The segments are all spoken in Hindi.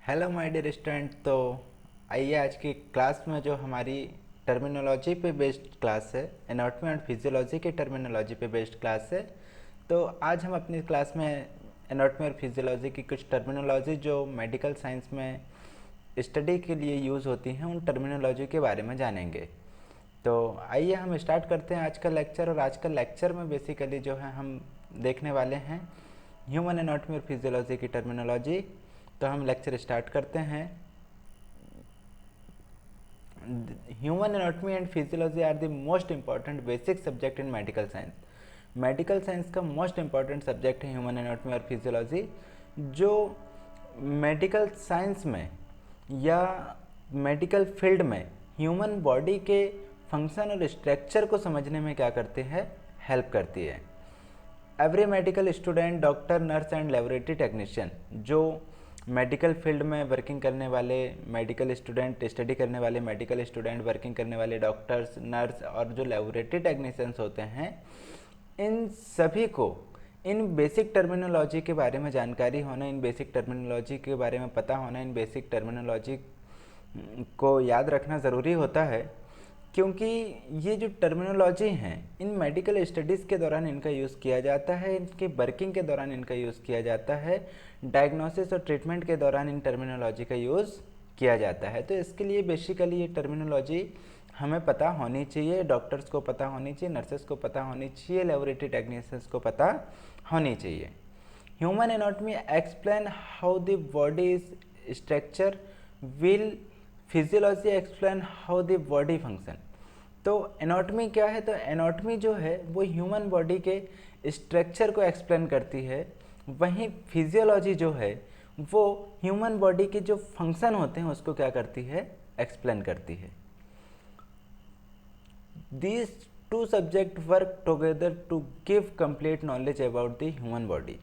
Hello my dear student. तो आइए आज की क्लास में जो हमारी टर्मिनोलॉजी पे बेस्ड क्लास है, एनाटॉमी एंड फिजियोलॉजी की टर्मिनोलॉजी पे बेस्ड क्लास है। तो आज हम अपनी क्लास में एनाटॉमी और फिजियोलॉजी की कुछ टर्मिनोलॉजी जो मेडिकल साइंस में स्टडी के लिए यूज़ होती हैं उन टर्मिनोलॉजी के बारे में जानेंगे। तो आइए हम स्टार्ट करते हैं आज का लेक्चर। और आज का लेक्चर में बेसिकली जो है हम देखने वाले हैं ह्यूमन एनाटॉमी और फिजियोलॉजी की टर्मिनोलॉजी। तो हम लेक्चर स्टार्ट करते हैं। Human anatomy and physiology are the most important basic subject in medical science. Medical science का मोस्ट इंपॉर्टेंट सब्जेक्ट है ह्यूमन एनाटॉमी और फिजियोलॉजी, जो मेडिकल साइंस में या मेडिकल फील्ड में ह्यूमन बॉडी के फंक्शन और स्ट्रक्चर को समझने में क्या करती है, हेल्प करती है। Every medical student, doctor, nurse and laboratory technician, जो मेडिकल फील्ड में वर्किंग करने वाले मेडिकल स्टूडेंट, स्टडी करने वाले मेडिकल स्टूडेंट, वर्किंग करने वाले डॉक्टर्स, नर्स और जो लेबोरेटरी टेक्नीशियंस होते हैं, इन सभी को इन बेसिक टर्मिनोलॉजी के बारे में जानकारी होना, इन बेसिक टर्मिनोलॉजी के बारे में पता होना, इन बेसिक टर्मिनोलॉजी को याद रखना ज़रूरी होता है। क्योंकि ये जो टर्मिनोलॉजी हैं इन मेडिकल स्टडीज़ के दौरान इनका यूज़ किया जाता है, इनके वर्किंग के दौरान इनका यूज़ किया जाता है, डायग्नोसिस और ट्रीटमेंट के दौरान इन टर्मिनोलॉजी का यूज़ किया जाता है। तो इसके लिए बेसिकली ये टर्मिनोलॉजी हमें पता होनी चाहिए, डॉक्टर्स को पता होनी चाहिए, नर्सेस को पता होनी चाहिए, लेबोरेटरी टेक्नीशियंस को पता होनी चाहिए। Human anatomy explain how the body is structure, will physiology explain how the body function. तो एनाटॉमी क्या है? तो एनाटॉमी जो है वो ह्यूमन बॉडी के स्ट्रक्चर को एक्सप्लेन करती है, वहीं फिजियोलॉजी जो है वो ह्यूमन बॉडी के जो फंक्शन होते हैं उसको क्या करती है, एक्सप्लेन करती है। These two subjects work together to give complete knowledge about the human body।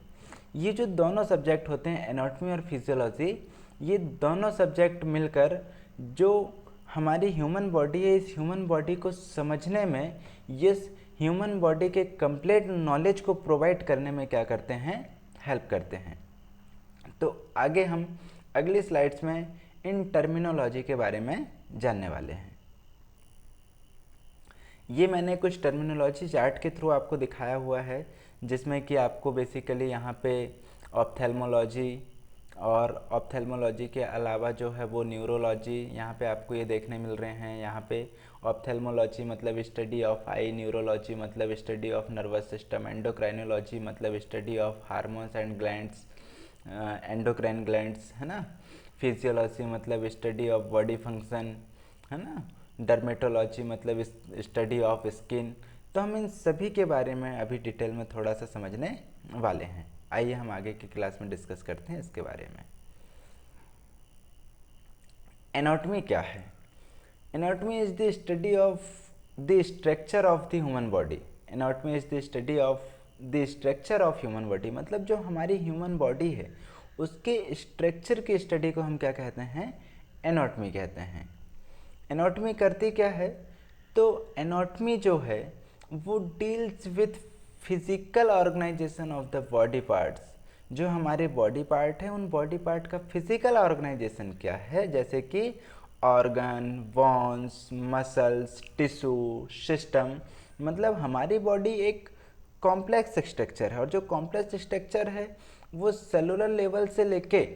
ये जो दोनों सब्जेक्ट होते हैं एनाटॉमी और फिजियोलॉजी, ये दोनों सब्जेक्ट मिलकर जो हमारी ह्यूमन बॉडी है, इस ह्यूमन बॉडी को समझने में, इस ह्यूमन बॉडी के कंप्लीट नॉलेज को प्रोवाइड करने में क्या करते हैं, हेल्प करते हैं। तो आगे हम अगली स्लाइड्स में इन टर्मिनोलॉजी के बारे में जानने वाले हैं। ये मैंने कुछ टर्मिनोलॉजी चार्ट के थ्रू आपको दिखाया हुआ है, जिसमें कि आपको बेसिकली यहाँ पे ऑप्थेल्मोलॉजी और ऑप्थेल्मोलॉजी के अलावा जो है वो न्यूरोलॉजी यहाँ पे आपको ये देखने मिल रहे हैं। यहाँ पे ऑप्थेल्मोलॉजी मतलब स्टडी ऑफ आई, न्यूरोलॉजी मतलब study of nervous system, endocrinology मतलब study of hormones and glands, endocrine glands, है ना। फिजियोलॉजी मतलब स्टडी ऑफ बॉडी फंक्शन, है ना। डर्मेटोलॉजी मतलब स्टडी ऑफ स्किन। तो हम इन सभी के बारे में अभी डिटेल में थोड़ा सा समझने वाले हैं। आइए हम आगे की क्लास में डिस्कस करते हैं इसके बारे में। एनाटॉमी क्या है? Anatomy is the study of the structure of the human body. Anatomy is the study of the structure of human body, मतलब जो हमारी ह्यूमन बॉडी है उसके स्ट्रक्चर की स्टडी को हम क्या कहते हैं, एनाटॉमी कहते हैं। एनाटॉमी करती क्या है? तो एनाटॉमी जो है वो deals with physical organisation of the body parts. जो हमारे बॉडी पार्ट है उन बॉडी पार्ट का फिजिकल ऑर्गेनाइजेशन क्या है, जैसे कि organ, bones, muscles, tissue, system. मतलब हमारी बॉडी एक कॉम्प्लेक्स स्ट्रक्चर है, और जो कॉम्प्लेक्स स्ट्रक्चर है वो सेलुलर लेवल से लेके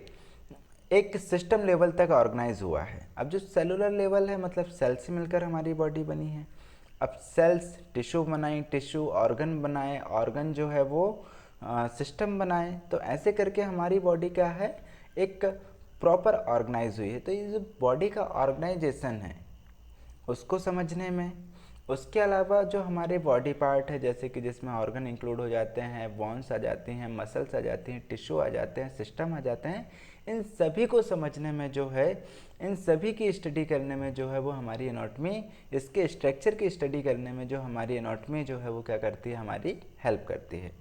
एक सिस्टम लेवल तक ऑर्गेनाइज हुआ है। अब जो सेलुलर लेवल है मतलब सेल से मिलकर हमारी बॉडी बनी है। अब सेल्स टिश्यू बनाए, टिश्यू ऑर्गन बनाए, ऑर्गन जो है वो सिस्टम बनाए। तो ऐसे करके हमारी बॉडी क्या है, एक प्रॉपर ऑर्गेनाइज हुई है। तो ये जो बॉडी का ऑर्गेनाइजेशन है उसको समझने में, उसके अलावा जो हमारे बॉडी पार्ट है जैसे कि जिसमें ऑर्गन इंक्लूड हो जाते हैं, बोन्स आ जाती हैं, मसल्स आ जाती हैं, टिश्यू आ जाते हैं, सिस्टम आ जाते हैं, इन सभी को समझने में जो है, इन सभी की स्टडी करने में जो है वो हमारी एनाटॉमी, इसके स्ट्रक्चर की स्टडी करने में जो हमारी एनाटॉमी जो है वो क्या करती है, हमारी हेल्प करती है।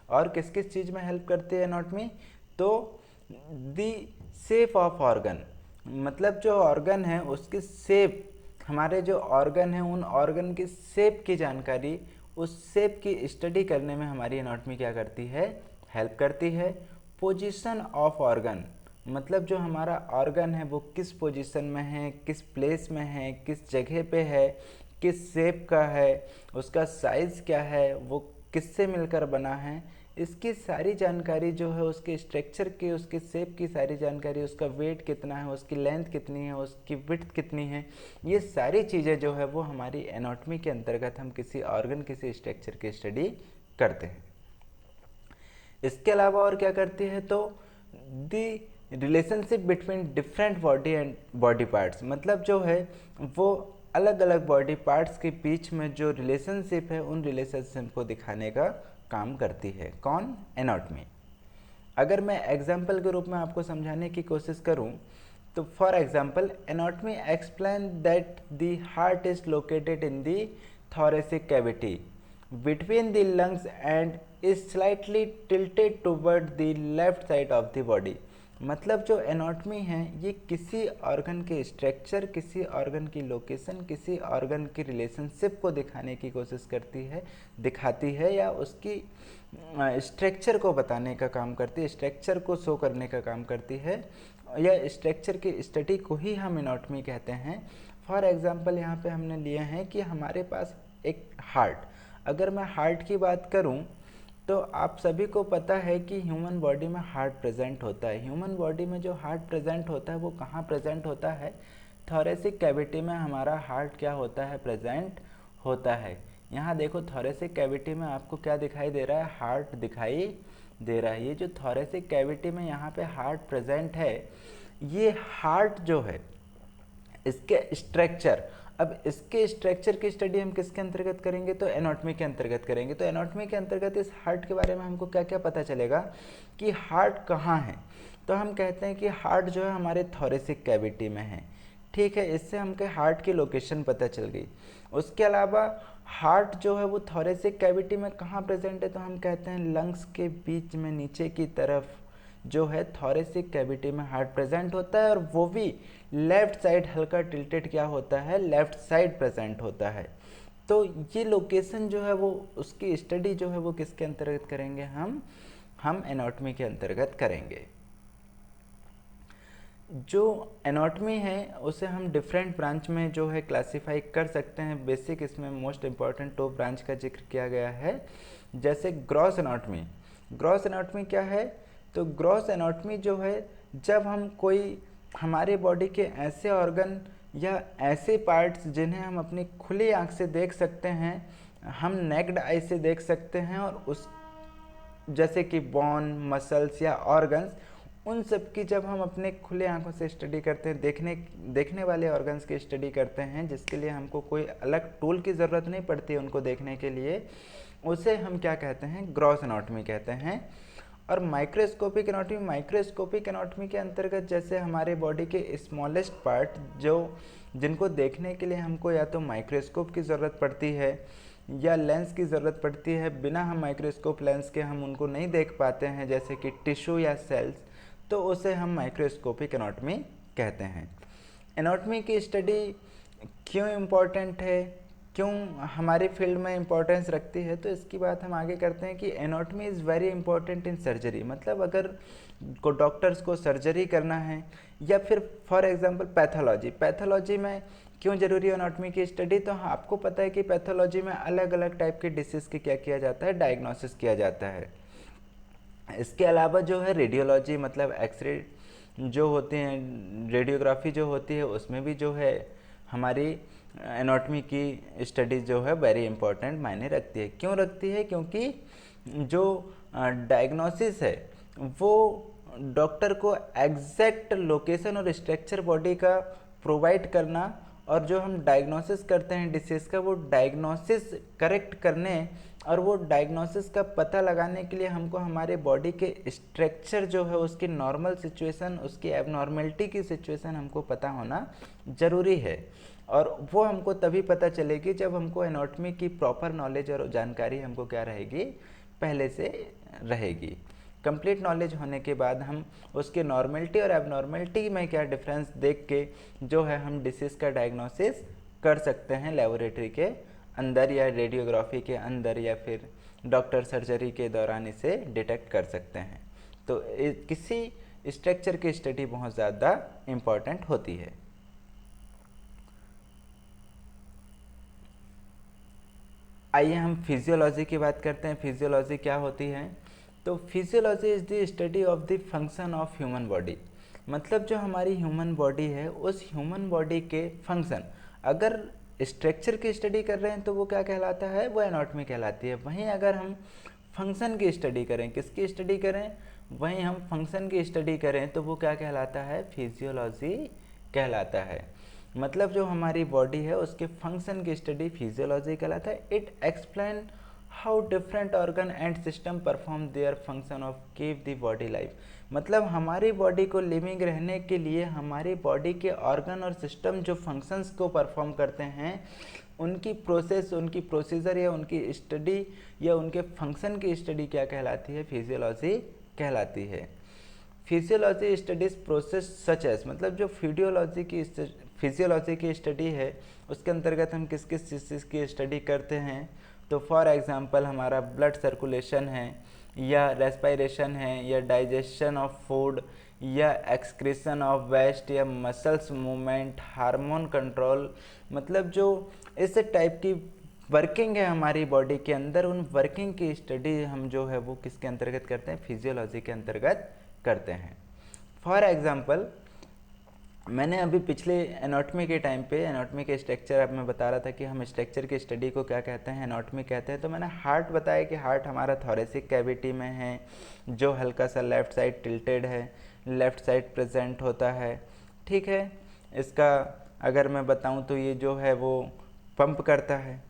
और किस किस चीज़ में हेल्प करती है एनाटॉमी? तो दी शेप ऑफ ऑर्गन, मतलब जो ऑर्गन है उसकी शेप, हमारे जो ऑर्गन है उन ऑर्गन की शेप की जानकारी, उस शेप की स्टडी करने में हमारी एनाटॉमी क्या करती है, हेल्प करती है। पोजीशन ऑफ ऑर्गन, मतलब जो हमारा ऑर्गन है वो किस पोजीशन में है, किस प्लेस में है, किस जगह पे है, किस शेप का है, उसका साइज़ क्या है, वो किससे मिलकर बना है, इसकी सारी जानकारी जो है, उसके स्ट्रक्चर की, उसके शेप की सारी जानकारी, उसका वेट कितना है, उसकी लेंथ कितनी है, उसकी विड्थ कितनी है, ये सारी चीज़ें जो है वो हमारी एनाटॉमी के अंतर्गत हम किसी ऑर्गन, किसी स्ट्रक्चर की स्टडी करते हैं। इसके अलावा और क्या करती है, तो the relationship between different body and body parts, मतलब जो है वो अलग अलग बॉडी पार्ट्स के बीच में जो रिलेशनशिप है उन रिलेशनशिप को दिखाने का काम करती है। कौन? एनाटॉमी। अगर मैं एग्जाम्पल के रूप में आपको समझाने की कोशिश करूं, तो for example anatomy explain that the heart is located in the thoracic cavity between the lungs and is slightly tilted toward the left side of the body। मतलब जो एनाटॉमी है ये किसी ऑर्गन के स्ट्रक्चर, किसी ऑर्गन की लोकेशन, किसी ऑर्गन की रिलेशनशिप को दिखाने की कोशिश करती है, दिखाती है, या उसकी स्ट्रक्चर को बताने का काम करती है, स्ट्रक्चर को शो करने का काम करती है, या स्ट्रक्चर की स्टडी को ही हम एनाटॉमी कहते हैं। फॉर एग्जांपल यहाँ पे हमने लिए हैं कि हमारे पास एक हार्ट, अगर मैं हार्ट की बात करूँ तो आप सभी को पता है कि ह्यूमन बॉडी में हार्ट प्रेजेंट होता है। ह्यूमन बॉडी में जो हार्ट प्रेजेंट होता है वो कहाँ प्रेजेंट होता है? थोरेसिक कैविटी में हमारा हार्ट क्या होता है? प्रेजेंट होता है। यहाँ देखो थोरेसिक कैविटी में आपको क्या दिखाई दे रहा है? हार्ट दिखाई दे रहा है। ये जो थोरेसिक कैविटी में यहाँ पे हार्ट प्रेजेंट है, ये हार्ट जो है इसके स्ट्रक्चर, अब इसके स्ट्रक्चर की स्टडी हम किसके अंतर्गत करेंगे? तो एनाटॉमी के अंतर्गत करेंगे। तो एनाटॉमी के अंतर्गत इस हार्ट के बारे में हमको क्या क्या पता चलेगा कि हार्ट कहाँ है? तो हम कहते हैं कि हार्ट जो है हमारे थोरेसिक कैविटी में है। ठीक है, इससे हमके हार्ट की लोकेशन पता चल गई। उसके अलावा हार्ट जो है वो थोरेसिक कैविटी में कहाँ प्रेजेंट है? तो हम कहते हैं लंग्स के बीच में नीचे की तरफ जो है थोरेसिक कैविटी में हार्ट प्रेजेंट होता है, और वो भी लेफ्ट साइड हल्का टिल्टेड क्या होता है? लेफ्ट साइड प्रेजेंट होता है। तो ये लोकेशन जो है वो, उसकी स्टडी जो है वो किसके अंतर्गत करेंगे? हम एनाटॉमी के अंतर्गत करेंगे। जो एनाटॉमी है उसे हम डिफरेंट ब्रांच में जो है क्लासीफाई कर सकते हैं। बेसिक इसमें मोस्ट इम्पॉर्टेंट 2 ब्रांच का जिक्र किया गया है। जैसे ग्रॉस एनाटॉमी। ग्रॉस एनाटॉमी क्या है? तो ग्रॉस एनाटॉमी जो है, जब हम कोई हमारे बॉडी के ऐसे ऑर्गन या ऐसे पार्ट्स जिन्हें हम अपनी खुली आंख से देख सकते हैं, हम नेक्ड आई से देख सकते हैं, और उस जैसे कि बोन, मसल्स या ऑर्गन्स, उन सब की जब हम अपने खुले आंखों से स्टडी करते हैं, देखने वाले ऑर्गन्स की स्टडी करते हैं, जिसके लिए हमको कोई अलग टूल की ज़रूरत नहीं पड़ती है उनको देखने के लिए, उसे हम क्या कहते हैं? ग्रॉस एनाटॉमी कहते हैं। और माइक्रोस्कोपिक एनाटॉमी, माइक्रोस्कोपिक एनाटॉमी के अंतर्गत जैसे हमारे बॉडी के स्मॉलेस्ट पार्ट जिनको देखने के लिए हमको या तो माइक्रोस्कोप की ज़रूरत पड़ती है या लेंस की ज़रूरत पड़ती है, बिना हम माइक्रोस्कोप लेंस के हम उनको नहीं देख पाते हैं, जैसे कि टिश्यू या सेल्स, तो उसे हम माइक्रोस्कोपिक एनाटॉमी कहते हैं। एनाटॉमी की स्टडी क्यों इम्पॉर्टेंट है, क्यों हमारे फील्ड में इम्पोर्टेंस रखती है, तो इसकी बात हम आगे करते हैं कि anatomy is very important in surgery. मतलब अगर को डॉक्टर्स को सर्जरी करना है, या फिर फॉर एग्जांपल पैथोलॉजी में क्यों ज़रूरी है एनाटॉमी की स्टडी? तो हाँ, आपको पता है कि पैथोलॉजी में अलग अलग टाइप के डिसीज़ की क्या किया जाता है? डायग्नोसिस किया जाता है। इसके अलावा जो है रेडियोलॉजी, मतलब एक्सरे जो होते हैं, रेडियोग्राफी जो होती है, उसमें भी जो है हमारी एनाटॉमी की स्टडी जो है वेरी इंपॉर्टेंट मायने रखती है। क्यों रखती है? क्योंकि जो डायग्नोसिस है वो डॉक्टर को एग्जैक्ट लोकेशन और स्ट्रक्चर बॉडी का प्रोवाइड करना, और जो हम डायग्नोसिस करते हैं डिसीज़ का, वो डायग्नोसिस करेक्ट करने और वो डायग्नोसिस का पता लगाने के लिए हमको हमारे बॉडी के स्ट्रक्चर जो है, उसकी नॉर्मल सिचुएशन, उसकी एबनॉर्मेलिटी की सिचुएशन हमको पता होना ज़रूरी है। और वो हमको तभी पता चलेगी जब हमको एनाटॉमी की प्रॉपर नॉलेज और जानकारी हमको क्या रहेगी? पहले से रहेगी। कंप्लीट नॉलेज होने के बाद हम उसके नॉर्मलिटी और एबनॉर्मलिटी में क्या डिफरेंस देख के जो है हम डिसीज़ का डायग्नोसिस कर सकते हैं लेबोरेटरी के अंदर, या रेडियोग्राफी के अंदर, या फिर डॉक्टर सर्जरी के दौरान इसे डिटेक्ट कर सकते हैं। तो किसी स्ट्रक्चर की स्टडी बहुत ज़्यादा इम्पॉर्टेंट होती है। आइए हम फिजियोलॉजी की बात करते हैं। फिजियोलॉजी क्या होती है? तो physiology is the study of the function of human body. मतलब जो हमारी ह्यूमन बॉडी है, उस ह्यूमन बॉडी के फंक्शन, अगर स्ट्रक्चर की स्टडी कर रहे हैं तो वो क्या कहलाता है? वो एनाटॉमी कहलाती है। वहीं अगर हम फंक्शन की स्टडी करें, किसकी स्टडी करें? वहीं हम फंक्शन की स्टडी करें तो वो क्या कहलाता है? फिजियोलॉजी कहलाता है। मतलब जो हमारी बॉडी है उसके फंक्शन की स्टडी फिजियोलॉजी कहलाता है। It explain how different organ and system perform their function of keep the body life. मतलब हमारी बॉडी को लिविंग रहने के लिए हमारी बॉडी के ऑर्गन और सिस्टम जो फंक्शंस को परफॉर्म करते हैं, उनकी प्रोसेस, उनकी प्रोसीजर या उनकी स्टडी या उनके फंक्शन की स्टडी क्या कहलाती है? फिजियोलॉजी कहलाती है। Physiology studies process such as, मतलब जो फिजियोलॉजी की स्टडी है उसके अंतर्गत हम किस किस चीज़ की स्टडी करते हैं? तो फॉर एग्जांपल हमारा ब्लड सर्कुलेशन है, या रेस्पिरेशन है, या डाइजेशन ऑफ फूड, या एक्सक्रीशन ऑफ वेस्ट, या मसल्स मूवमेंट, हार्मोन कंट्रोल। मतलब जो इस टाइप की वर्किंग है हमारी बॉडी के अंदर, उन वर्किंग की स्टडी हम जो है वो किसके अंतर्गत करते हैं? फिजियोलॉजी के अंतर्गत करते हैं। फॉर एग्जांपल मैंने अभी पिछले एनाटॉमी के टाइम पे एनाटॉमी के स्ट्रक्चर, अब मैं बता रहा था कि हम स्ट्रक्चर की स्टडी को क्या कहते हैं? एनाटॉमी कहते हैं। तो मैंने हार्ट बताया कि हार्ट हमारा थोरेसिक कैविटी में है, जो हल्का सा लेफ़्ट साइड टिल्टेड है, लेफ़्ट साइड प्रेजेंट होता है। ठीक है, इसका अगर मैं बताऊं तो ये जो है वो पंप करता है।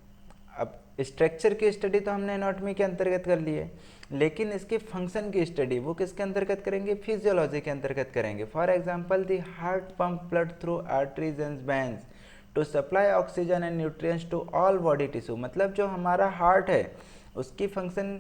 अब स्ट्रक्चर की स्टडी तो हमने एनाटॉमी के अंतर्गत कर ली है, लेकिन इसके फंक्शन की स्टडी वो किसके अंतर्गत करेंगे? फिजियोलॉजी के अंतर्गत करेंगे। For example the heart pump blood through arteries and veins to supply oxygen and nutrients to all body tissue. मतलब जो हमारा हार्ट है उसकी फंक्शन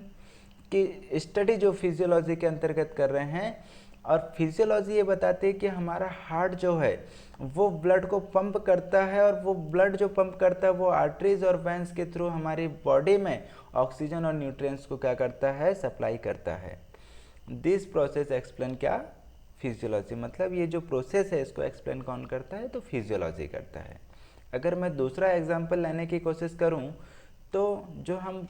की स्टडी जो फिजियोलॉजी के अंतर्गत कर रहे हैं, और फिजियोलॉजी ये बताती है कि हमारा हार्ट जो है वो ब्लड को पंप करता है, और वो ब्लड जो पंप करता है वो आर्टरीज और वेंस के थ्रू हमारी बॉडी में ऑक्सीजन और न्यूट्रिएंट्स को क्या करता है? सप्लाई करता है। दिस प्रोसेस एक्सप्लेन क्या? फिजियोलॉजी। मतलब ये जो प्रोसेस है इसको एक्सप्लेन कौन करता है? तो फिजियोलॉजी करता है। अगर मैं दूसरा एग्जाम्पल लेने की कोशिश करूँ तो जो हम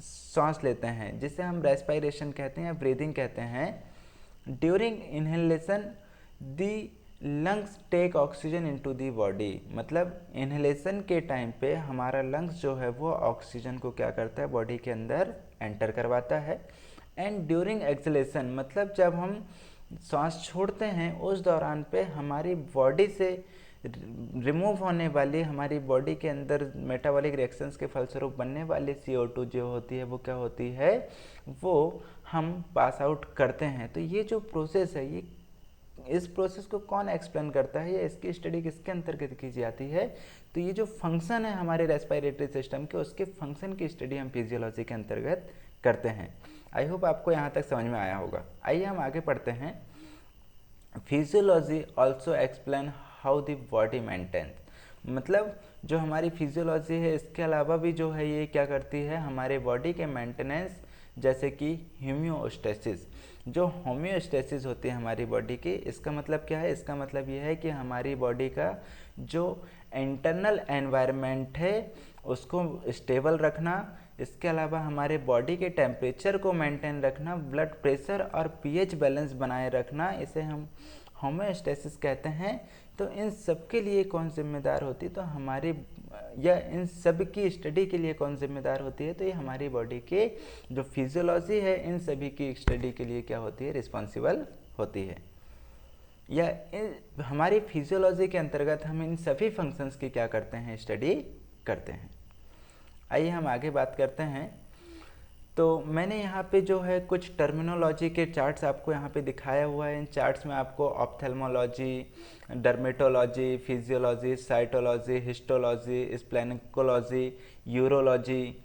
सांस लेते हैं, जिसे हम रेस्पिरेशन कहते हैं या ब्रीदिंग कहते हैं, during inhalation the lungs take oxygen into the body. मतलब इनहेलेशन के टाइम पे हमारा लंग्स जो है वो ऑक्सीजन को क्या करता है? बॉडी के अंदर एंटर करवाता है। एंड ड्यूरिंग एक्सलेशन, मतलब जब हम सांस छोड़ते हैं उस दौरान पे हमारी बॉडी से रिमूव होने वाली, हमारी बॉडी के अंदर मेटाबॉलिक रिएक्शंस के फलस्वरूप बनने वाली CO2 जो होती है वो क्या होती है? वो हम पास आउट करते हैं। तो ये जो प्रोसेस है, ये इस प्रोसेस को कौन एक्सप्लेन करता है या इसकी स्टडी किसके अंतर्गत की जाती है? तो ये जो फंक्शन है हमारे रेस्पिरेटरी सिस्टम के, उसके फंक्शन की स्टडी हम फिजियोलॉजी के अंतर्गत करते हैं। आई होप आपको यहाँ तक समझ में आया होगा। आइए हम आगे पढ़ते हैं। Physiology also explain how the body maintains. मतलब जो हमारी फिजियोलॉजी है इसके अलावा भी जो है ये क्या करती है? हमारे बॉडी के मेंटेनेंस, जैसे कि होम्योस्टेसिस। जो होम्योस्टेसिस होती है हमारी बॉडी की, इसका मतलब क्या है? इसका मतलब ये है कि हमारी बॉडी का जो इंटरनल एनवायरनमेंट है उसको स्टेबल रखना, इसके अलावा हमारे बॉडी के टेम्परेचर को मेंटेन रखना, ब्लड प्रेशर और पीएच बैलेंस बनाए रखना, इसे हम होम्योस्टेसिस कहते हैं। तो इन सब के लिए कौन जिम्मेदार होती है? तो हमारी, या इन सब की स्टडी के लिए कौन जिम्मेदार होती है? तो ये हमारी बॉडी के जो फिजियोलॉजी है इन सभी की स्टडी के लिए क्या होती है? रिस्पॉन्सिबल होती है। या हमारी फिजियोलॉजी के अंतर्गत हम इन सभी फंक्शंस की क्या करते हैं? स्टडी करते हैं। आइए हम आगे बात करते हैं। तो मैंने यहाँ पे जो है कुछ टर्मिनोलॉजी के चार्ट्स आपको यहाँ पे दिखाया हुआ है। इन चार्ट्स में आपको ophthalmology, dermatology, physiology, cytology, histology, splanchnology, urology,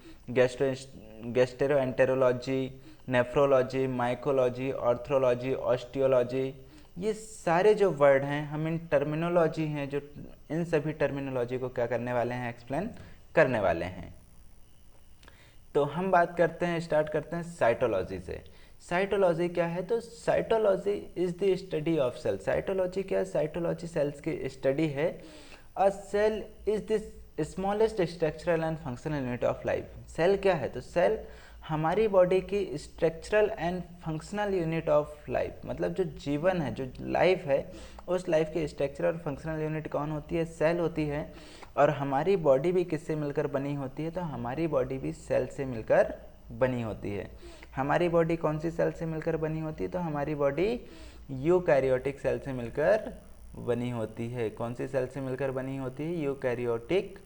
gastroenterology, nephrology, mycology, arthrology, osteology, ये सारे जो वर्ड हैं हम इन टर्मिनोलॉजी हैं जो इन सभी टर्मिनोलॉजी को क्या करने वाले हैं? एक्सप्लेन करने वाले हैं। तो हम बात करते हैं, स्टार्ट करते हैं साइटोलॉजी से। साइटोलॉजी क्या है? तो cytology is the study of cell. Cytology क्या है? साइटोलॉजी सेल्स की स्टडी है। A cell is the smallest structural and functional unit of life. Cell क्या है? तो सेल हमारी बॉडी की structural and functional unit of life, मतलब जो जीवन है, जो लाइफ है, उस लाइफ की स्ट्रक्चरल और फंक्शनल यूनिट कौन होती है? सेल होती है। और हमारी बॉडी भी किससे मिलकर बनी होती है? तो हमारी बॉडी भी सेल से मिलकर बनी होती है। हमारी बॉडी कौन सी सेल से मिलकर बनी होती है? तो हमारी बॉडी यूकैरियोटिक सेल से मिलकर बनी होती है। कौन सी सेल से मिलकर बनी होती है? यूकैरियोटिक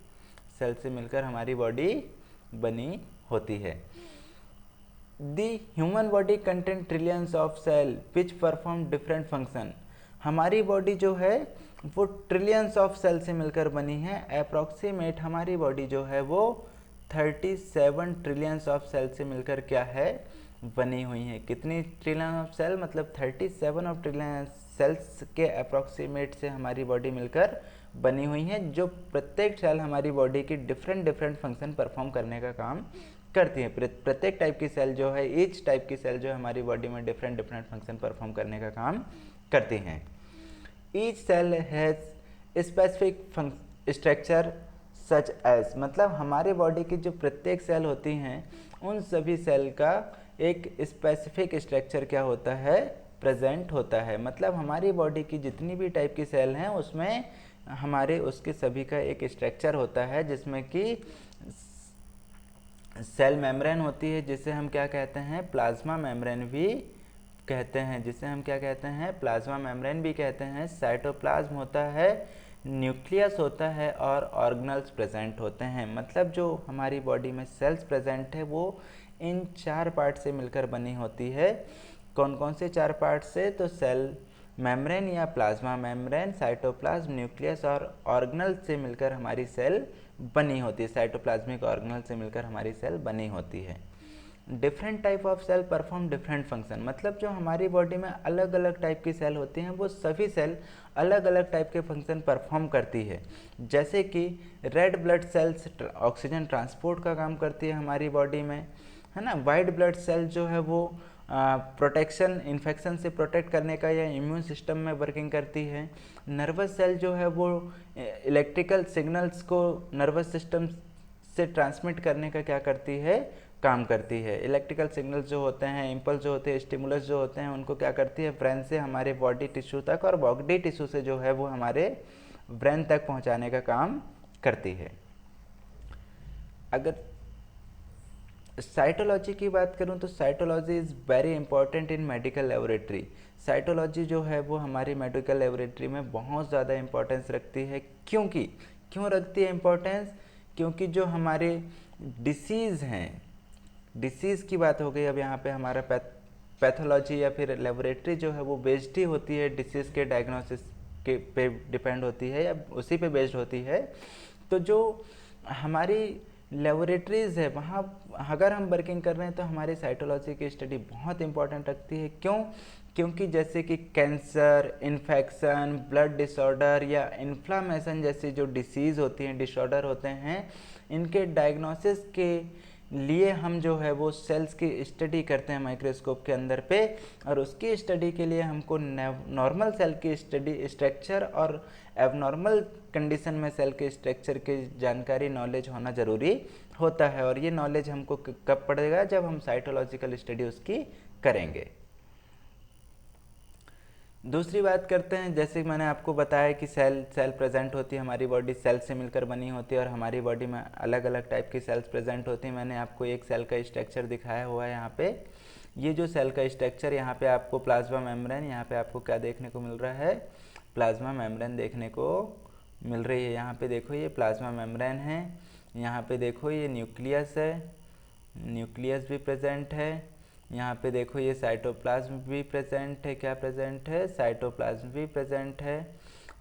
सेल से मिलकर हमारी बॉडी बनी होती है। The human body contain trillions of cell which perform different function. हमारी बॉडी जो है वो ट्रिलियंस ऑफ सेल से मिलकर बनी है। अप्रॉक्सीमेट हमारी बॉडी जो है वो 37 ट्रिलियंस ऑफ सेल से मिलकर क्या है? बनी हुई है। कितनी ट्रिलियन ऑफ सेल? मतलब 37 ऑफ ट्रिलियन सेल्स के अप्रॉक्सीमेट से हमारी बॉडी मिलकर बनी हुई है, जो प्रत्येक सेल हमारी बॉडी की डिफरेंट फंक्शन परफॉर्म करने का काम करती है। प्रत्येक टाइप की सेल जो है, ईच टाइप की सेल जो है हमारी बॉडी में डिफरेंट फंक्शन परफॉर्म करने का काम करती हैं। Each cell has specific structure such as, मतलब हमारे बॉडी की जो प्रत्येक सेल होती हैं उन सभी सेल का एक स्पेसिफिक स्ट्रक्चर क्या होता है? प्रेजेंट होता है। मतलब हमारी बॉडी की जितनी भी टाइप की सेल हैं उसमें हमारे उसके सभी का एक स्ट्रक्चर होता है, जिसमें कि सेल मेम्ब्रेन होती है, जिसे हम क्या कहते हैं? प्लाज्मा मेम्ब्रेन भी कहते हैं। जिसे हम क्या कहते हैं? प्लाज्मा मेम्ब्रेन भी कहते हैं। साइटोप्लाज्म होता है, न्यूक्लियस होता है और ऑर्गेनल्स प्रेजेंट होते हैं। मतलब जो हमारी बॉडी में सेल्स प्रेजेंट है वो इन 4 पार्ट से मिलकर बनी होती है। कौन कौन से 4 पार्ट से? तो सेल मेम्ब्रेन या प्लाज्मा मेम्ब्रेन, साइटोप्लाज्म, न्यूक्लियस और ऑर्गेनल से मिलकर हमारी सेल बनी होती है। साइटोप्लाज्मिक ऑर्गेनल से मिलकर हमारी सेल बनी होती है। Different type of cell perform different function, मतलब जो हमारी बॉडी में अलग अलग टाइप की सेल होती हैं वो सभी सेल अलग अलग टाइप के फंक्शन परफॉर्म करती है। जैसे कि red blood cells oxygen transport का काम करती है हमारी बॉडी में, है ना। वाइट ब्लड सेल जो है वो प्रोटेक्शन, इन्फेक्शन से प्रोटेक्ट करने का या इम्यून सिस्टम में वर्किंग करती है। नर्वस सेल जो है वो इलेक्ट्रिकल सिग्नल्स को नर्वस सिस्टम से ट्रांसमिट करने का क्या करती है? काम करती है। इलेक्ट्रिकल सिग्नल्स जो होते हैं, इम्पल्स जो होते हैं, स्टिमुलस जो होते हैं, उनको क्या करती है? ब्रेन से हमारे बॉडी टिश्यू तक और बॉडी टिश्यू से जो है वो हमारे ब्रेन तक पहुंचाने का काम करती है। अगर साइटोलॉजी की बात करूं तो cytology is very important in medical laboratory. Cytology जो है वो हमारी मेडिकल लेबोरेटरी में बहुत ज़्यादा इंपॉर्टेंस रखती है। क्यों रखती है इंपॉर्टेंस? क्योंकि जो हमारे डिसीज़ हैं, डिसीज़ की बात हो गई, अब यहाँ पे हमारा पैथोलॉजी या फिर लेबोरेटरी जो है वो बेस्ड ही होती है डिसीज़ के डायग्नोसिस के पे डिपेंड होती है या उसी पे बेस्ड होती है। तो जो हमारी लेबोरेटरीज़ है वहाँ अगर हम वर्किंग कर रहे हैं तो हमारी साइटोलॉजी की स्टडी बहुत इंपॉर्टेंट रखती है। क्योंकि जैसे कि कैंसर, इन्फेक्शन, ब्लड डिसऑर्डर या इन्फ्लामेशन जैसी जो डिसीज़ होती हैं, डिसऑर्डर होते हैं, इनके डायग्नोसिस के लिए हम जो है वो सेल्स की स्टडी करते हैं माइक्रोस्कोप के अंदर पे, और उसकी स्टडी के लिए हमको नॉर्मल सेल की स्टडी स्ट्रक्चर और एबनॉर्मल कंडीशन में सेल के स्ट्रक्चर की जानकारी, नॉलेज होना ज़रूरी होता है। और ये नॉलेज हमको कब पड़ेगा? जब हम साइटोलॉजिकल स्टडी उसकी करेंगे। दूसरी बात करते हैं, जैसे मैंने आपको बताया कि सेल प्रेजेंट होती है, हमारी बॉडी सेल से मिलकर बनी होती है और हमारी बॉडी में अलग अलग टाइप की सेल्स प्रेजेंट होती हैं। मैंने आपको एक सेल का स्ट्रक्चर दिखाया हुआ है यहाँ पे। ये जो सेल का स्ट्रक्चर, यहाँ पे आपको प्लाज्मा मेम्ब्रेन, यहाँ पे आपको क्या देखने को मिल रहा है? प्लाज्मा मेम्ब्रेन देखने को मिल रही है। यहाँ पे देखो ये प्लाज्मा मेम्ब्रेन है, यहाँ पे देखो ये न्यूक्लियस है, न्यूक्लियस भी प्रेजेंट है। यहाँ पे देखो ये साइटोप्लाज्म भी प्रेजेंट है। क्या प्रेजेंट है? साइटोप्लाज्म भी प्रेजेंट है।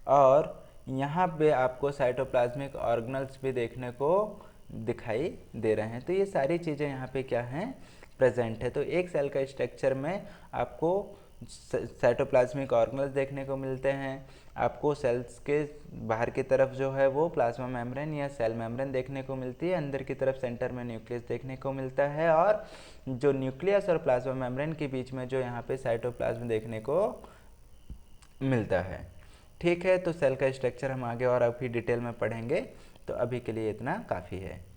और यहाँ पे आपको साइटोप्लाज्मिक ऑर्गेनल्स भी देखने को दिखाई दे रहे हैं। तो ये सारी चीज़ें यहाँ पे क्या हैं? प्रेजेंट है। तो एक सेल का स्ट्रक्चर में आपको साइटोप्लाज्मिक ऑर्गेनल्स देखने को मिलते हैं, आपको सेल्स के बाहर की तरफ जो है वो प्लाज्मा मेम्ब्रेन या सेल मेम्ब्रेन देखने को मिलती है, अंदर की तरफ सेंटर में न्यूक्लियस देखने को मिलता है, और जो न्यूक्लियस और प्लाज्मा मेम्ब्रेन के बीच में जो यहाँ पे साइटोप्लाज्म देखने को मिलता है। ठीक है, तो सेल का स्ट्रक्चर हम आगे और अभी डिटेल में पढ़ेंगे, तो अभी के लिए इतना काफ़ी है।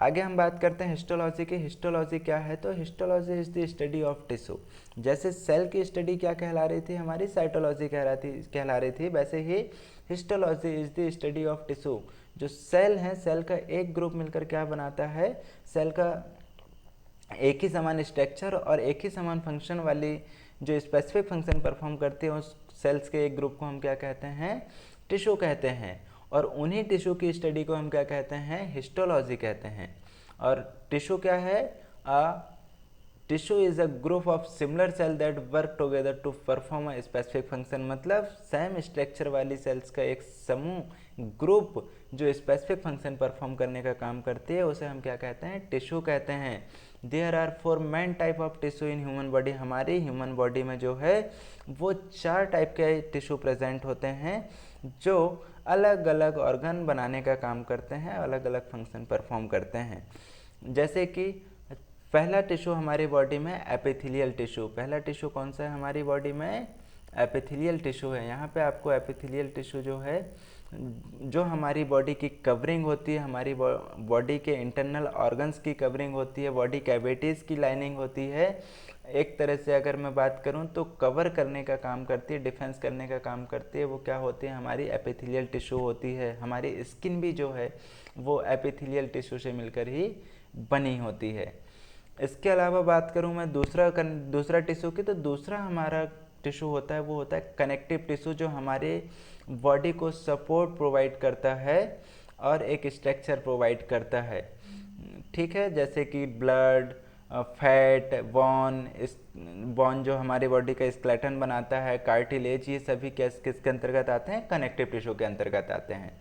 आगे हम बात करते हैं हिस्टोलॉजी की। हिस्टोलॉजी क्या है? तो histology is the study of tissue. जैसे सेल की स्टडी क्या कहला रही थी हमारी, साइटोलॉजी कहला रही थी, वैसे ही histology is the study of tissue. जो सेल है, सेल का एक ग्रुप मिलकर क्या बनाता है, सेल का एक ही समान स्ट्रक्चर और एक ही समान फंक्शन वाली जो स्पेसिफिक फंक्शन परफॉर्म करती है, उस सेल्स के एक ग्रुप को हम क्या कहते हैं, टिश्यू कहते हैं। और उन्हीं टिश्यू की स्टडी को हम क्या कहते हैं, हिस्टोलॉजी कहते हैं। और टिश्यू क्या है? Tissue is a group of similar cell that work together to perform a specific function. मतलब सेम स्ट्रक्चर वाली सेल्स का एक समूह, ग्रुप, जो स्पेसिफिक फंक्शन परफॉर्म करने का काम करती है, उसे हम क्या कहते हैं, टिश्यू कहते हैं। There are 4 main type of tissue in human body. हमारी ह्यूमन बॉडी में जो है वो 4 टाइप के टिश्यू प्रेजेंट होते हैं, जो अलग अलग ऑर्गन बनाने का काम करते हैं, अलग अलग फंक्शन परफॉर्म करते हैं। जैसे कि पहला टिश्यू हमारी बॉडी में एपिथेलियल टिश्यू। पहला टिश्यू कौन सा है हमारी बॉडी में? एपिथेलियल टिश्यू है। यहाँ पे आपको एपिथेलियल टिश्यू जो है, जो हमारी बॉडी की कवरिंग होती है, हमारी बॉडी के इंटरनल ऑर्गन्स की कवरिंग होती है, बॉडी कैविटीज़ की लाइनिंग होती है, एक तरह से अगर मैं बात करूं तो कवर करने का काम करती है, डिफेंस करने का काम करती है, वो क्या होती है, हमारी एपिथेलियल टिश्यू होती है। हमारी स्किन भी जो है वो एपिथेलियल टिश्यू से मिलकर ही बनी होती है। इसके अलावा बात करूं मैं दूसरा टिश्यू की, तो दूसरा हमारा टिश्यू होता है वो होता है कनेक्टिव टिश्यू, जो हमारे बॉडी को सपोर्ट प्रोवाइड करता है और एक स्ट्रक्चर प्रोवाइड करता है। ठीक है, जैसे कि ब्लड, फैट, बॉन जो हमारी बॉडी का स्केलेटन बनाता है, कार्टिलेज, ये सभी किसके अंतर्गत आते हैं, कनेक्टिव टिश्यू के अंतर्गत आते हैं।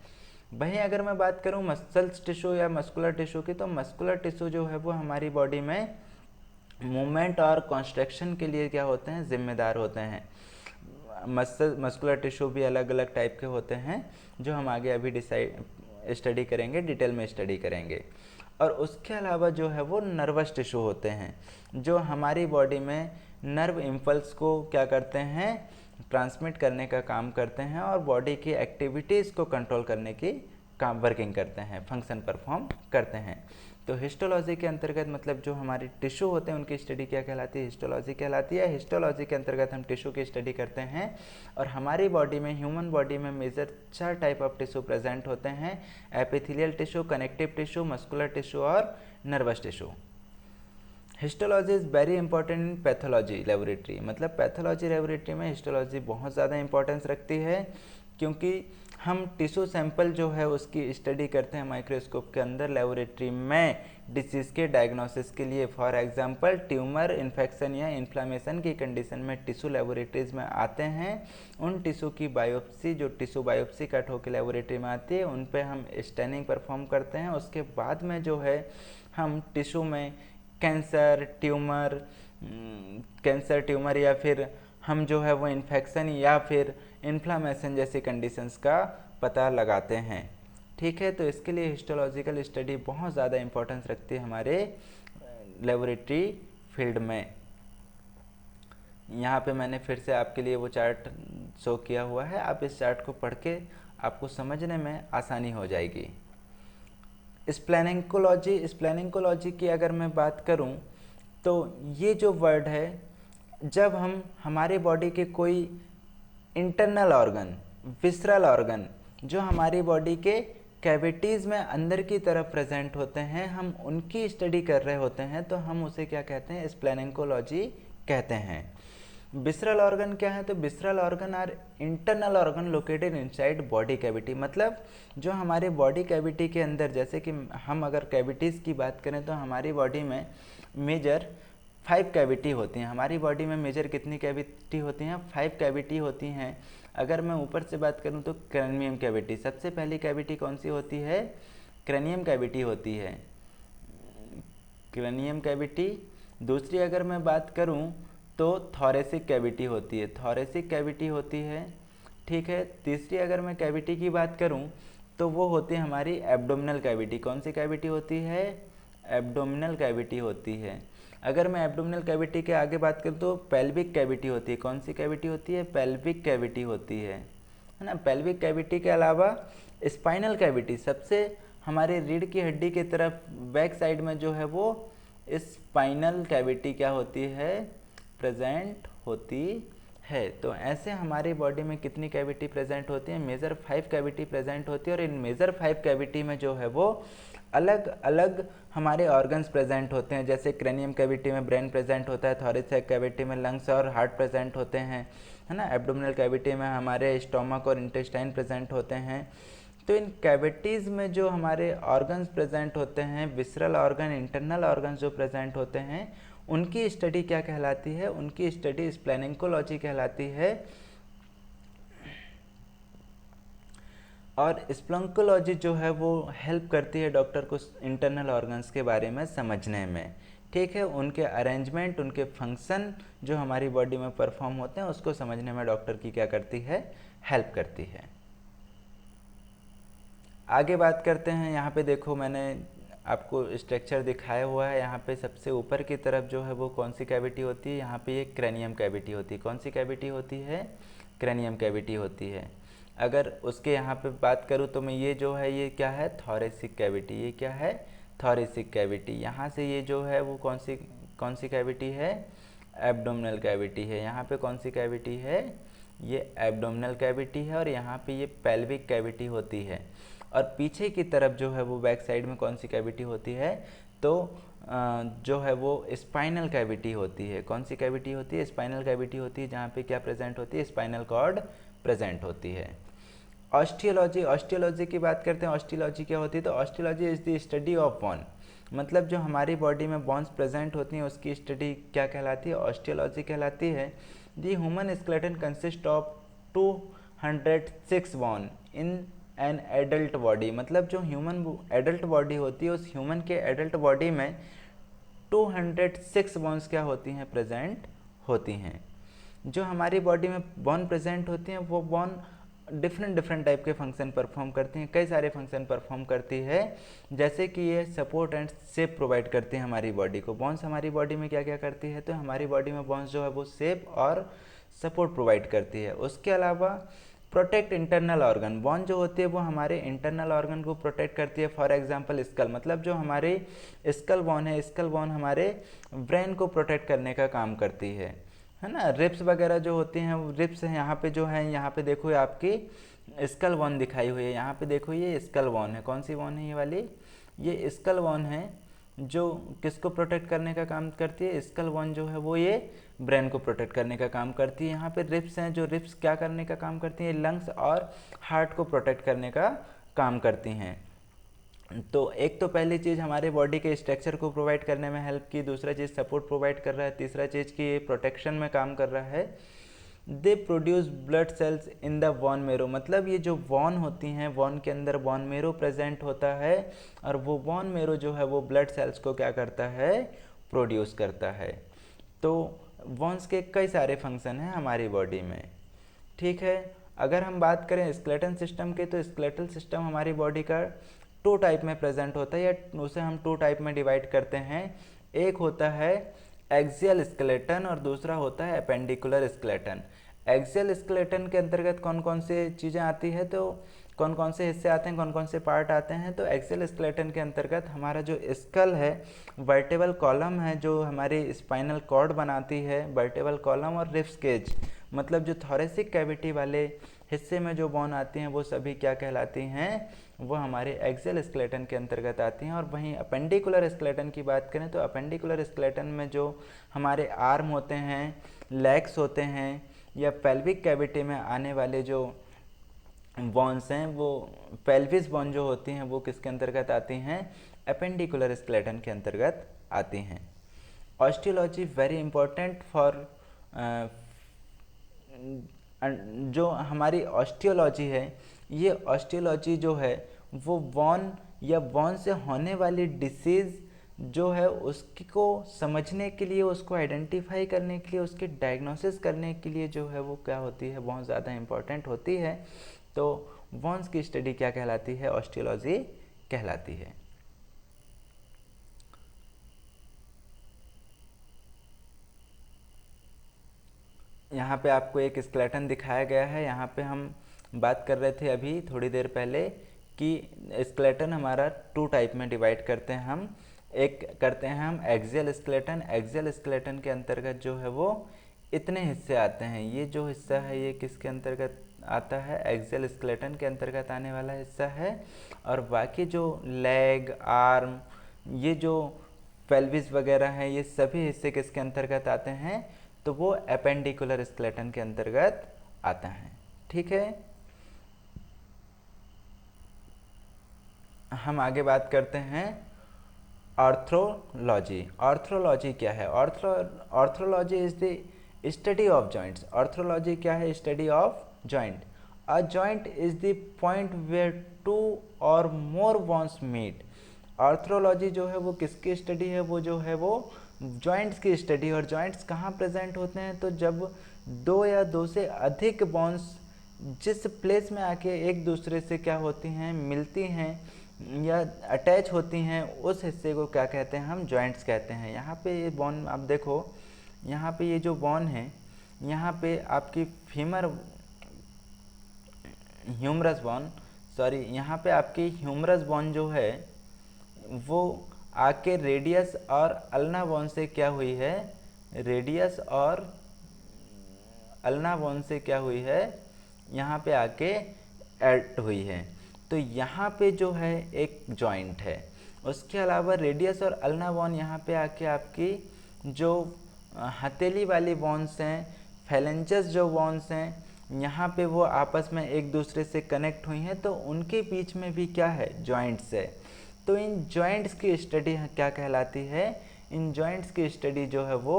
वहीं अगर मैं बात करूं मसल्स टिश्यू या मस्कुलर टिश्यू की, तो मस्कुलर टिश्यू जो है वो हमारी बॉडी में मूवमेंट और कंस्ट्रक्शन के लिए क्या होते हैं, जिम्मेदार होते हैं। मस्कुलर टिश्यू भी अलग अलग टाइप के होते हैं, जो हम आगे अभी स्टडी करेंगे, डिटेल में स्टडी करेंगे। और उसके अलावा जो है वो नर्वस टिश्यू होते हैं, जो हमारी बॉडी में नर्व इम्पल्स को क्या करते हैं, ट्रांसमिट करने का काम करते हैं, और बॉडी की एक्टिविटीज़ को कंट्रोल करने की काम वर्किंग करते हैं, फंक्शन परफॉर्म करते हैं। तो हिस्टोलॉजी के अंतर्गत मतलब जो हमारे टिश्यू होते हैं उनकी स्टडी क्या कहलाती है, हिस्टोलॉजी कहलाती है। हिस्टोलॉजी के अंतर्गत हम टिश्यू की स्टडी करते हैं, और हमारी बॉडी में, ह्यूमन बॉडी में major 4 type of tissue present होते हैं: epithelial tissue, connective tissue, muscular tissue और nervous tissue. Histology is very important in pathology laboratory. मतलब पैथोलॉजी लेबोरेटरी में हिस्टोलॉजी बहुत ज़्यादा इंपॉर्टेंस रखती है, क्योंकि हम टिश्यू सैंपल जो है उसकी स्टडी करते हैं माइक्रोस्कोप के अंदर लेबोरेटरी में डिसीज़ के डायग्नोसिस के लिए। फॉर एग्जांपल ट्यूमर, इन्फेक्शन या इन्फ्लामेशन की कंडीशन में टिश्यू लेबोरेटरीज में आते हैं। उन टिश्यू की बायोप्सी, जो टिश्यू बायोप्सी कट होकर लेबोरेटरी में आती है, उन पे हम स्टैनिंग परफॉर्म करते हैं। उसके बाद में जो है हम टिश्यू में कैंसर ट्यूमर या फिर हम जो है वो इन्फेक्शन या फिर इन्फ्लामेशन जैसी कंडीशंस का पता लगाते हैं। ठीक है, तो इसके लिए हिस्टोलॉजिकल स्टडी बहुत ज़्यादा इंपॉर्टेंस रखती है हमारे लेबोरेटरी फील्ड में। यहाँ पे मैंने फिर से आपके लिए वो चार्ट शो किया हुआ है, आप इस चार्ट को पढ़ के आपको समझने में आसानी हो जाएगी। स्प्लेनिंकोलॉजी की अगर मैं बात करूं, तो ये जो वर्ड है, जब हम हमारे बॉडी के कोई इंटरनल ऑर्गन, विसरल ऑर्गन, जो हमारी बॉडी के कैविटीज़ में अंदर की तरफ प्रेजेंट होते हैं, हम उनकी स्टडी कर रहे होते हैं, तो हम उसे क्या कहते हैं, स्प्लेनिंकोलॉजी कहते हैं। विसरल ऑर्गन क्या है? तो visceral organ are internal organ located inside body cavity. मतलब जो हमारे बॉडी कैविटी के अंदर, जैसे कि हम अगर कैविटीज़ की बात करें तो हमारी बॉडी में मेजर 5 कैविटी होती हैं। हमारी बॉडी में मेजर कितनी कैविटी होती हैं? 5 कैविटी होती हैं। अगर मैं ऊपर से बात करूं तो क्रैनियम कैविटी, सबसे पहली कैविटी कौन सी होती है? क्रैनियम कैविटी होती है, क्रैनियम कैविटी। दूसरी अगर मैं बात करूं तो थोरेसिक कैविटी होती है, थोरेसिक कैविटी होती है। ठीक है। तीसरी अगर मैं कैविटी की बात करूं तो वो होती है हमारी एब्डोमिनल कैविटी। कौन सी कैविटी होती है? एब्डोमिनल कैविटी होती है। अगर मैं एब्डोमिनल कैविटी के आगे बात करूं तो पेल्विक कैविटी होती है। कौन सी कैविटी होती है? पेल्विक कैविटी होती है ना। पेल्विक कैविटी के अलावा स्पाइनल कैविटी, सबसे हमारे रीढ़ की हड्डी की तरफ बैक साइड में जो है वो स्पाइनल कैविटी क्या होती है? प्रेजेंट होती है। तो ऐसे हमारी बॉडी में कितनी कैविटी प्रेजेंट होती है? मेजर 5 कैविटी प्रेजेंट होती है। और इन मेजर 5 कैविटी में जो है वो अलग अलग हमारे ऑर्गन्स प्रेजेंट होते हैं। जैसे क्रेनियम कैविटी में ब्रेन प्रेजेंट होता है, थोरेसिक कैविटी में लंग्स और हार्ट प्रेजेंट होते हैं, है ना। एब्डोमिनल कैविटी में हमारे स्टोमक और इंटेस्टाइन प्रेजेंट होते हैं। तो इन कैविटीज़ में जो हमारे ऑर्गन्स प्रेजेंट होते हैं, विसरल ऑर्गन, इंटरनल ऑर्गन्स जो प्रेजेंट होते हैं, उनकी स्टडी क्या कहलाती है? उनकी स्टडी स्प्लेनिंकोलॉजी कहलाती है। और स्प्लेनिंकोलॉजी जो है वो हेल्प करती है डॉक्टर को इंटरनल ऑर्गन्स के बारे में समझने में, ठीक है। उनके अरेंजमेंट, उनके फंक्शन जो हमारी बॉडी में परफॉर्म होते हैं उसको समझने में डॉक्टर की क्या करती है? हेल्प करती है। आगे बात करते हैं। यहाँ पे देखो मैंने आपको स्ट्रक्चर दिखाया हुआ है। यहाँ पे सबसे ऊपर की तरफ जो है वो कौन सी कैविटी होती है? यहाँ पे ये क्रेनियम कैविटी होती है। कौन सी कैविटी होती है? क्रेनियम कैविटी होती है। अगर उसके यहाँ पे बात करूँ तो मैं ये जो है ये क्या है? Thoracic cavity. ये क्या है? Thoracic cavity. यहाँ से ये जो है वो कौन सी कैविटी है? एब्डोमिनल कैविटी है। यहाँ पे कौन सी कैविटी है? ये एब्डोमिनल कैविटी है। और यहाँ पे ये पेल्विक कैविटी होती है। और पीछे की तरफ जो है वो बैक साइड में कौन सी कैविटी होती है? तो जो है वो स्पाइनल कैविटी होती है। कौन सी कैविटी होती है? स्पाइनल कैविटी होती है, जहाँ पे क्या प्रेजेंट होती है? स्पाइनल कॉर्ड प्रेजेंट होती है। ऑस्टियोलॉजी, ऑस्टियोलॉजी की बात करते हैं। ऑस्टियोलॉजी क्या होती है? तो osteology is the study of bone, मतलब जो हमारी बॉडी में बोन्स प्रेजेंट होती हैं उसकी स्टडी क्या कहलाती है? ऑस्टियोलॉजी कहलाती है। The human skeleton consist of 206 bone in an adult body, मतलब जो ह्यूमन एडल्ट बॉडी होती है उस ह्यूमन के एडल्ट बॉडी में 206 बोन्स क्या होती हैं? प्रेजेंट होती हैं। जो हमारी बॉडी में बोन प्रेजेंट होती हैं वो बोन डिफरेंट टाइप के फंक्शन परफॉर्म करती हैं, कई सारे फंक्शन परफॉर्म करती है। जैसे कि ये सपोर्ट एंड शेप प्रोवाइड करती है हमारी बॉडी को। बोन्स हमारी बॉडी में क्या क्या करती है? तो हमारी बॉडी में बोन्स जो है वो शेप और सपोर्ट प्रोवाइड करती है। उसके अलावा प्रोटेक्ट इंटरनल ऑर्गन, बोन जो होती है वो हमारे इंटरनल ऑर्गन को प्रोटेक्ट करती है। फॉर एग्जांपल स्कल, मतलब जो हमारे स्कल बोन है, स्कल बोन हमारे ब्रेन को प्रोटेक्ट करने का काम करती है ना। रिब्स वगैरह जो होती हैं, रिब्स यहाँ पे जो है, यहाँ पे देखो आपकी स्कल बोन दिखाई हुई है। यहाँ पे देखो ये स्कल बोन है। कौन सी बोन है? ये वाली, ये स्कल बोन है जो किसको प्रोटेक्ट करने का काम करती है? स्कल बोन जो है वो ये ब्रेन को प्रोटेक्ट करने का काम करती है। यहाँ पे रिब्स हैं, जो रिब्स क्या करने का काम करती हैं? लंग्स और हार्ट को प्रोटेक्ट करने का काम करती हैं। तो एक तो पहली चीज़ हमारे बॉडी के स्ट्रक्चर को प्रोवाइड करने में हेल्प की, दूसरा चीज़ सपोर्ट प्रोवाइड कर रहा है, तीसरा चीज़ की प्रोटेक्शन में काम कर रहा है। They produce blood cells in the bone marrow, मतलब ये जो बोन होती हैं, बोन के अंदर बोन मेरो प्रेजेंट होता है और वो बोन मेरो जो है वो ब्लड सेल्स को क्या करता है? प्रोड्यूस करता है। तो बोन्स के कई सारे फंक्शन हैं हमारी बॉडी में, ठीक है। अगर हम बात करें स्केलेटन सिस्टम के, तो स्केलेटल सिस्टम हमारी बॉडी का 2 टाइप में प्रेजेंट होता है, या उसे हम 2 टाइप में डिवाइड करते हैं। एक होता है एक्सियल स्केलेटन और दूसरा होता है अपेंडिकुलर स्केलेटन। एक्सियल स्केलेटन के अंतर्गत कौन कौन से चीज़ें आती है? तो कौन कौन से हिस्से आते हैं, कौन कौन से पार्ट आते हैं? तो एक्सियल स्केलेटन के अंतर्गत हमारा जो स्कल है, वर्टेबल कॉलम है जो हमारी स्पाइनल कॉर्ड बनाती है, वर्टेबल कॉलम और रिब्स केज, मतलब जो थोरेसिक कैविटी वाले हिस्से में जो बोन आती हैं वो सभी क्या कहलाती हैं? वो हमारे एक्सियल स्केलेटन के अंतर्गत आती हैं। और वहीं अपेंडिकुलर स्केलेटन की बात करें तो अपेंडिकुलर स्केलेटन में जो हमारे आर्म होते हैं, लेग्स होते हैं, या पेल्विक कैविटी में आने वाले जो बोन्स हैं, वो पेल्विस बोन जो होती हैं वो किसके अंतर्गत आती हैं? अपेंडिकुलर स्केलेटन के अंतर्गत आती हैं। ऑस्टियोलॉजी वेरी इंपॉर्टेंट फॉर जो हमारी ऑस्टियोलॉजी है, ये ऑस्टियोलॉजी जो है वो बोन या बोन से होने वाली डिसीज़ जो है उसको समझने के लिए, उसको आइडेंटिफाई करने के लिए, उसके डायग्नोसिस करने के लिए जो है वो क्या होती है, बहुत ज़्यादा इम्पॉर्टेंट होती है। तो बोन्स की स्टडी क्या कहलाती है, ऑस्टियोलॉजी कहलाती है। यहाँ पे आपको एक स्केलेटन दिखाया गया है। यहाँ पे हम बात कर रहे थे अभी थोड़ी देर पहले कि स्केलेटन हमारा 2 टाइप में डिवाइड करते हैं हम। एक करते हैं हम एक्सियल स्केलेटन। एक्सियल स्केलेटन के अंतर्गत जो है वो इतने हिस्से आते हैं। ये जो हिस्सा है ये किसके अंतर्गत आता है, एक्सियल स्केलेटन के अंतर्गत आने वाला हिस्सा है। और बाकी जो लेग, आर्म, ये जो पेल्विस वगैरह हैं, ये सभी हिस्से किसके अंतर्गत आते हैं, तो वो एपेंडिकुलर स्केलेटन के अंतर्गत आता है। ठीक है, हम आगे बात करते हैं ऑर्थ्रोलॉजी। ऑर्थ्रोलॉजी क्या है, arthrology is the study of joints. Arthrology क्या है, study of joint. A joint is the point where 2 और मोर बोन्स मीट। ऑर्थ्रोलॉजी जो है वो किसकी स्टडी है, वो जो है वो जॉइंट्स की स्टडी। और जॉइंट्स कहाँ प्रेजेंट होते हैं, तो जब 2 या 2 से अधिक बोन्स जिस प्लेस में आके एक दूसरे से क्या होती हैं, मिलती हैं या अटैच होती हैं, उस हिस्से को क्या कहते हैं, हम जॉइंट्स कहते हैं। यहाँ पे ये बोन आप देखो, यहाँ पे ये जो बोन है, यहाँ पे आपकी ह्यूमरस बोन, सॉरी, यहाँ पे आपकी ह्यूमरस बोन जो है वो आके रेडियस और अल्ना बोन से क्या हुई है, रेडियस और अल्ना बोन से क्या हुई है, यहाँ पे आके ऐड हुई है। तो यहाँ पे जो है एक जॉइंट है। उसके अलावा रेडियस और अल्ना बोन यहाँ पे आके आपकी जो हथेली वाली बोन्स हैं, फेलेंचस जो बोन्स हैं, यहाँ पे वो आपस में एक दूसरे से कनेक्ट हुई हैं, तो उनके बीच में भी क्या है, जॉइंट्स है। तो इन जॉइंट्स की स्टडी क्या कहलाती है, इन जॉइंट्स की स्टडी जो है वो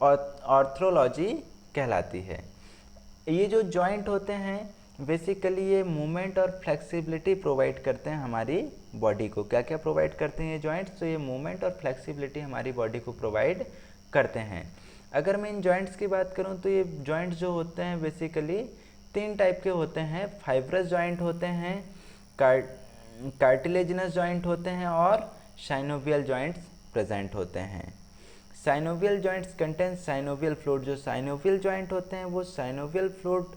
ऑर्थ्रोलॉजी कहलाती है। ये जो जॉइंट होते हैं बेसिकली ये मूवमेंट और फ्लेक्सिबिलिटी प्रोवाइड करते हैं हमारी बॉडी को। क्या क्या प्रोवाइड करते हैं ये जॉइंट्स, तो ये मूवमेंट और फ्लेक्सिबिलिटी हमारी बॉडी को प्रोवाइड करते हैं। अगर मैं इन जॉइंट्स की बात करूं तो ये जॉइंट्स जो होते हैं बेसिकली 3 टाइप के होते हैं। फाइब्रस जॉइंट होते हैं, कार्टिलेजिनस जॉइंट होते हैं और साइनोवियल जॉइंट्स प्रेजेंट होते हैं। Synovial joints contain synovial fluid. जो साइनोवियल जॉइंट होते हैं वो साइनोवियल फ्लूइड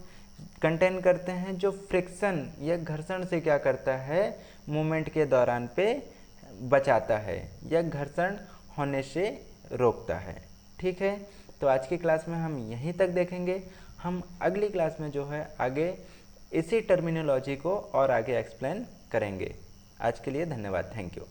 कंटेन करते हैं, जो फ्रिक्शन या घर्षण से क्या करता है, मूवमेंट के दौरान पे बचाता है या घर्षण होने से रोकता है। ठीक है, तो आज की क्लास में हम यहीं तक देखेंगे। हम अगली क्लास में जो है आगे इसी टर्मिनोलॉजी को और आगे एक्सप्लेन करेंगे। आज के लिए धन्यवाद, थैंक यू।